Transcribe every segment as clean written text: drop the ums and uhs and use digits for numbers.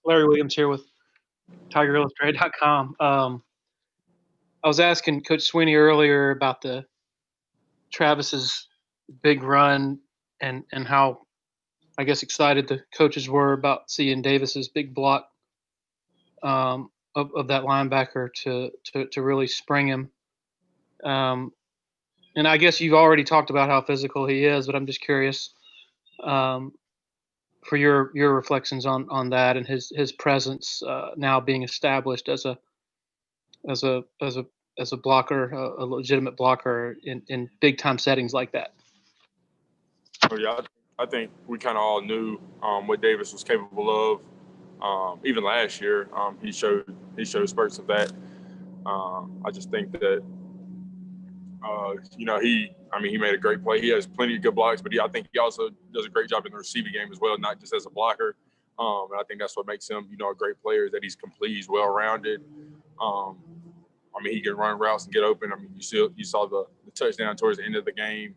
Larry Williams here with TigerIllustrated.com. I was asking Coach Sweeney earlier about the Travis's big run and how I guess excited the coaches were about seeing Davis's big block of that linebacker to really spring him. And I guess you've already talked about how physical he is, but I'm just curious for your reflections on that and his presence now being established as a blocker, a legitimate blocker in big time settings like that. Oh yeah, I think we kind of all knew what Davis was capable of. Even last year, he showed spurts of that. I just think that he made a great play. He has plenty of good blocks, but I think he also does a great job in the receiving game as well, not just as a blocker. And I think that's what makes him, a great player, is that he's complete, he's well-rounded. He can run routes and get open. You saw the touchdown towards the end of the game.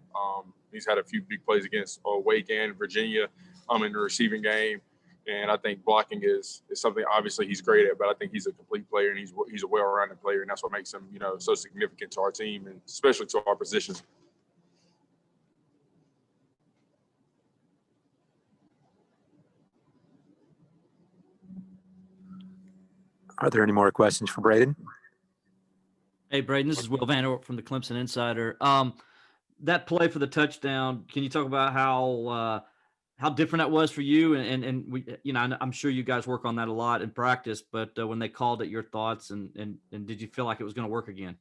He's had a few big plays against Wake and Virginia in the receiving game. And I think blocking is something obviously he's great at, but I think he's a complete player and he's a well-rounded player, and that's what makes him, so significant to our team and especially to our position. Are there any more questions for Braden? Hey, Braden, this is Will Vanderwerp from the Clemson Insider. That play for the touchdown, can you talk about how different that was for you? And we, I'm sure you guys work on that a lot in practice, but when they called it, your thoughts and did you feel like it was going to work again?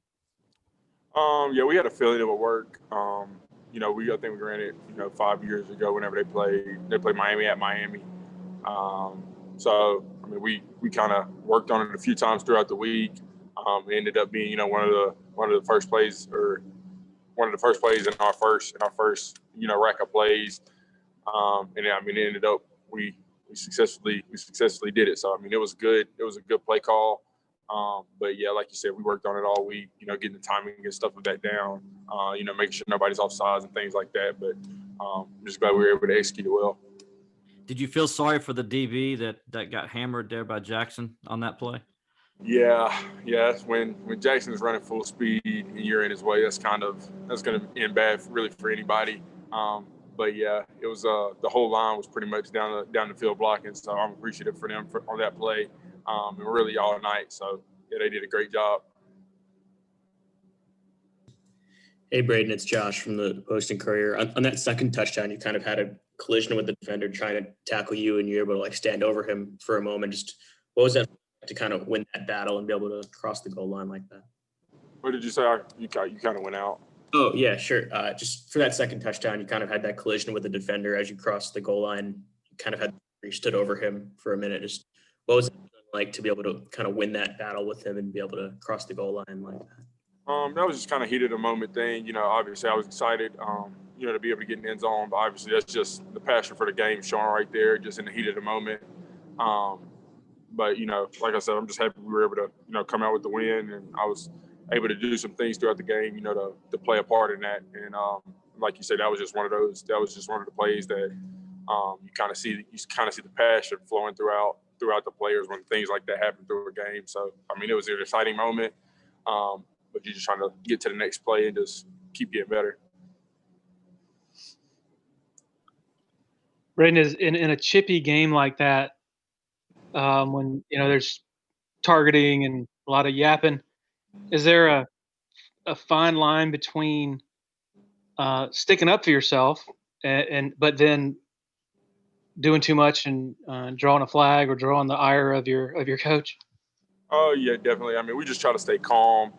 Yeah, we had a feeling it would work. I think we ran it, 5 years ago whenever they played Miami at Miami. We kind of worked on it a few times throughout the week. It ended up being, one of the first plays in our first rack of plays. It ended up we successfully did it. So it was good. It was a good play call. But yeah, like you said, we worked on it all week. Getting the timing and stuff of that down. Making sure nobody's offsides and things like that. But I'm just glad we were able to execute it well. Did you feel sorry for the DB that got hammered there by Jackson on that play? Yeah. When Jackson's running full speed and you're in his way, that's going to end bad really for anybody. But yeah, it was the whole line was pretty much down the field blocking. So I'm appreciative for them on that play, and really all night. So yeah, they did a great job. Hey, Braden, it's Josh from the Post-Courier. On that second touchdown, you kind of had a collision with the defender trying to tackle you, and you're able to stand over him for a moment. Just what was that to kind of win that battle and be able to cross the goal line like that? What did you say? You kind of went out. Oh, yeah, sure. Just for that second touchdown, you kind of had that collision with the defender as you crossed the goal line. You kind of stood over him for a minute. Just what was it like to be able to kind of win that battle with him and be able to cross the goal line like that? That was just kind of heat of the moment thing. Obviously I was excited, to be able to get in the end zone. But obviously that's just the passion for the game showing right there, just in the heat of the moment. But, like I said, I'm just happy we were able to, come out with the win, and I was able to do some things throughout the game, to play a part in that. And like you said, that was just one of the plays that you kind of see the passion flowing throughout the players when things like that happen through a game. So, it was an exciting moment. But you're just trying to get to the next play and just keep getting better. Braden, is in a chippy game like that, when there's targeting and a lot of yapping, is there a fine line between sticking up for yourself but then doing too much and drawing a flag or drawing the ire of your coach? Oh yeah, definitely. We just try to stay calm.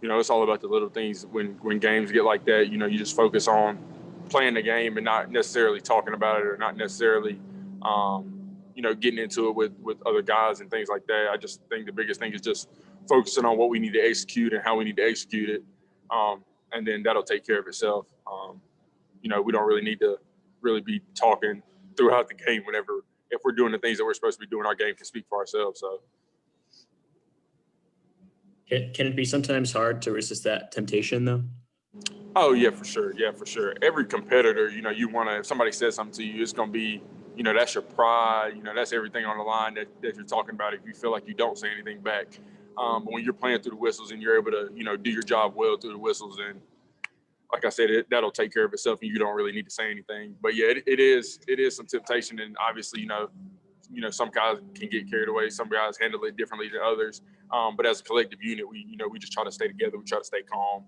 It's all about the little things. When games get like that, you just focus on playing the game and not necessarily talking about it, or not necessarily, getting into it with other guys and things like that. I just think the biggest thing is just focusing on what we need to execute and how we need to execute it, and then that'll take care of itself. We don't really need to really be talking throughout the game if we're doing the things that we're supposed to be doing. Our game can speak for ourselves. So. Can it be sometimes hard to resist that temptation, though? Oh, yeah, for sure. Yeah, for sure. Every competitor, you want to – if somebody says something to you, it's going to be you know, that's your pride. You know, that's everything on the line that you're talking about if you feel like you don't say anything back. But when you're playing through the whistles and you're able to, you know, do your job well through the whistles, and like I said, that'll take care of itself and you don't really need to say anything. But yeah, it is some temptation, and obviously, you know, some guys can get carried away. Some guys handle it differently than others. But as a collective unit, we just try to stay together. We try to stay calm.